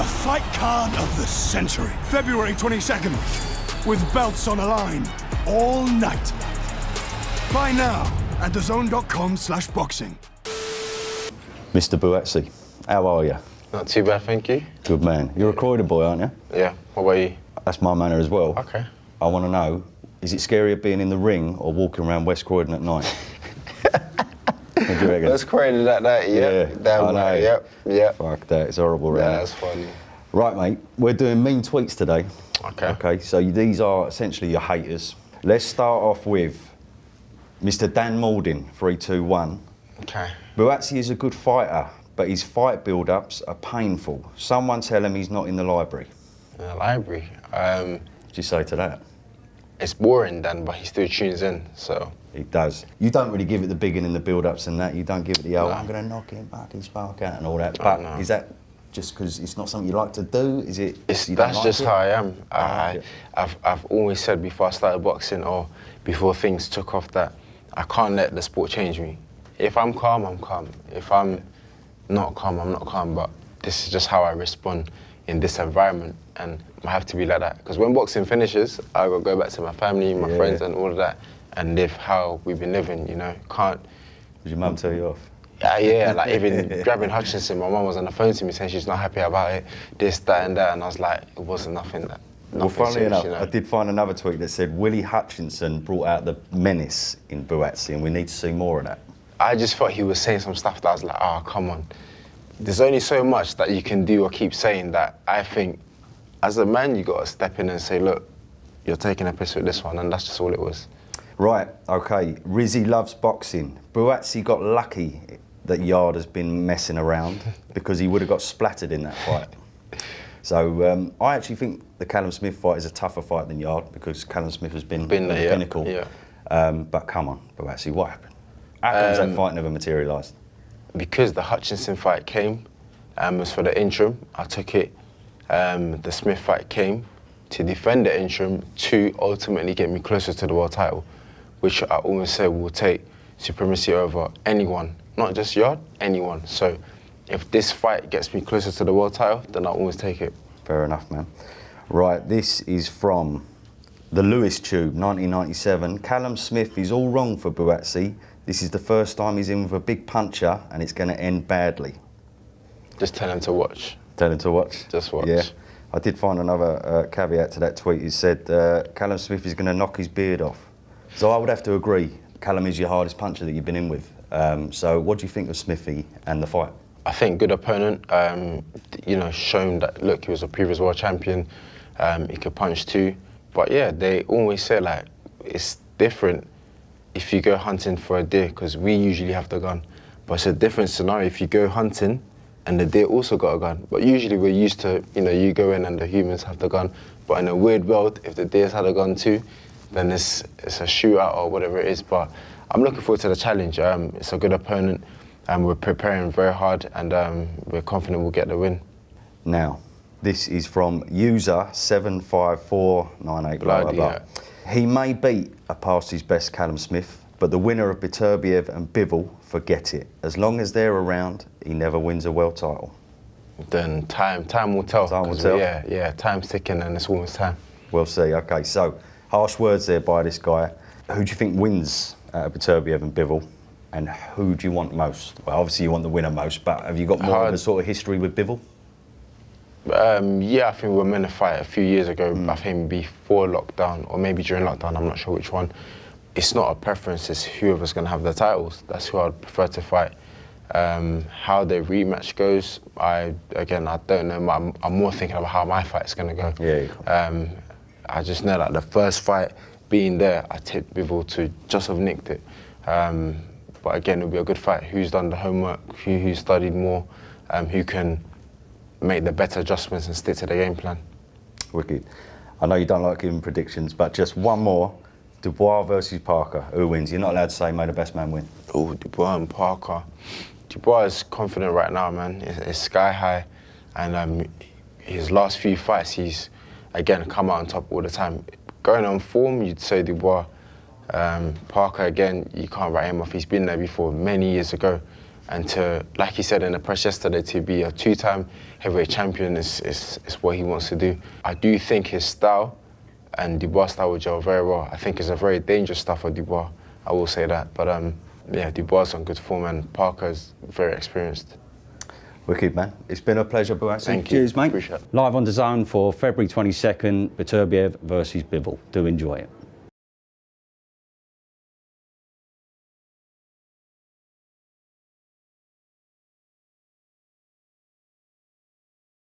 The fight card of the century. February 22nd. With belts on a line. All night. Buy now at thezone.com/boxing. Mr. Buatsi, how are you? Not too bad, thank you. Good man. You're a Croydon boy, aren't you? Yeah, what about you? That's my manner as well. Okay. I want to know, is it scarier being in the ring or walking around West Croydon at night? What do you reckon? Let's Croydon at night, yeah. I know. Yep. Fuck that, it's horrible around. Yeah, that's funny. Right, mate, we're doing mean tweets today. Okay. So these are essentially your haters. Let's start off with Mr. Dan Maldin, 321. Okay. Buatsi is a good fighter, but his fight build-ups are painful. Someone tell him he's not in the library. In the library? What do you say to that? It's boring, Dan, but he still tunes in, so. He does. You don't really give it the biggin in the build-ups and that. You don't give it the, No. I'm going to knock him back his spark out and all that. But no. is that just because it's not something you like to do? Is it? That's just how I am. I've always said before I started boxing or before things took off that I can't let the sport change me. If I'm calm, I'm calm. If I'm not calm, I'm not calm. But this is just how I respond in this environment, and I have to be like that. Because when boxing finishes, I will go back to my family, my friends, and all of that, and live how we've been living. You know, can't. Did your mum tell you off? Yeah, like even grabbing Hutchinson, my mum was on the phone to me saying she's not happy about it, this, that, and that, and I was like, it wasn't nothing that. Well, funnily serious, enough, you know? I did find another tweet that said Willie Hutchinson brought out the menace in Buatsi, and we need to see more of that. I just thought he was saying some stuff that I was like, oh, come on. There's only so much that you can do or keep saying that I think, as a man, you got to step in and say, look, you're taking a piss with this one, and that's just all it was. Right, Okay, Rizzy loves boxing. Buatsi got lucky that Yard has been messing around because he would have got splattered in that fight. So I actually think the Callum Smith fight is a tougher fight than Yard because Callum Smith has been there, the pinnacle. Yeah. But come on, Buatsi, what happened? How comes that fight never materialised? Because the Hutchinson fight came, was for the interim, I took it. The Smith fight came to defend the interim to ultimately get me closer to the world title, which I always say will take supremacy over anyone, not just Yard, anyone. So if this fight gets me closer to the world title, then I'll always take it. Fair enough, man. Right, this is from the Lewis Tube, 1997. Callum Smith is all wrong for Buatsi. This is the first time he's in with a big puncher, and it's going to end badly. Just tell him to watch. Tell him to watch? Just watch. Yeah. I did find another caveat to that tweet. He said Callum Smith is going to knock his beard off. So I would have to agree. Callum is your hardest puncher that you've been in with. So what do you think of Smithy and the fight? I think good opponent, you know, shown that, look, he was a previous world champion, he could punch too. But yeah, they always say, like, it's different if you go hunting for a deer, because we usually have the gun. But it's a different scenario if you go hunting and the deer also got a gun. But usually we're used to, you know, you go in and the humans have the gun. But in a weird world, if the deer's had a gun too, then it's a shootout or whatever it is. But I'm looking forward to the challenge. It's a good opponent. We're preparing very hard, and we're confident we'll get the win. Now, this is from user 75498. Blah, blah, blah. He may beat a past his best Callum Smith, but the winner of Beterbiev and Bivol, forget it. As long as they're around, he never wins a world title. Then time will tell. Time will tell? Yeah, time's ticking and it's almost time. We'll see. Okay, so harsh words there by this guy. Who do you think wins out of Beterbiev and Bivol? And who do you want most? Well, obviously you want the winner most, but have you got more of a sort of history with Bivol? Yeah, I think we were meant to fight a few years ago. I think before lockdown, or maybe during lockdown, I'm not sure which one. It's not a preference, it's whoever's going to have the titles. That's who I'd prefer to fight. How the rematch goes, I don't know. I'm more thinking about how my fight's going to go. Yeah. I just know that the first fight, being there, I tipped Bivol to just have nicked it. But again, it'll be a good fight. Who's done the homework, who studied more, who can make the better adjustments and stick to the game plan. Wicked. I know you don't like giving predictions, but just one more. Dubois versus Parker. Who wins? You're not allowed to say may the best man win. Oh, Dubois and Parker. Dubois is confident right now, man. It's sky high. And his last few fights, he's, again, come out on top all the time. Going on form, you'd say Dubois. Parker, again, you can't write him off. He's been there before many years ago. And to, like he said in the press yesterday, to be a 2-time heavyweight champion is what he wants to do. I do think his style and Dubois' style will gel very well. I think it's a very dangerous style for Dubois, I will say that. But yeah, Dubois is on good form and Parker's very experienced. Wicked, man. It's been a pleasure, Buatsi. Thank you. Cheers, mate. Appreciate it. Live on DAZN for February 22nd, Beterbiev versus Bivol. Do enjoy it.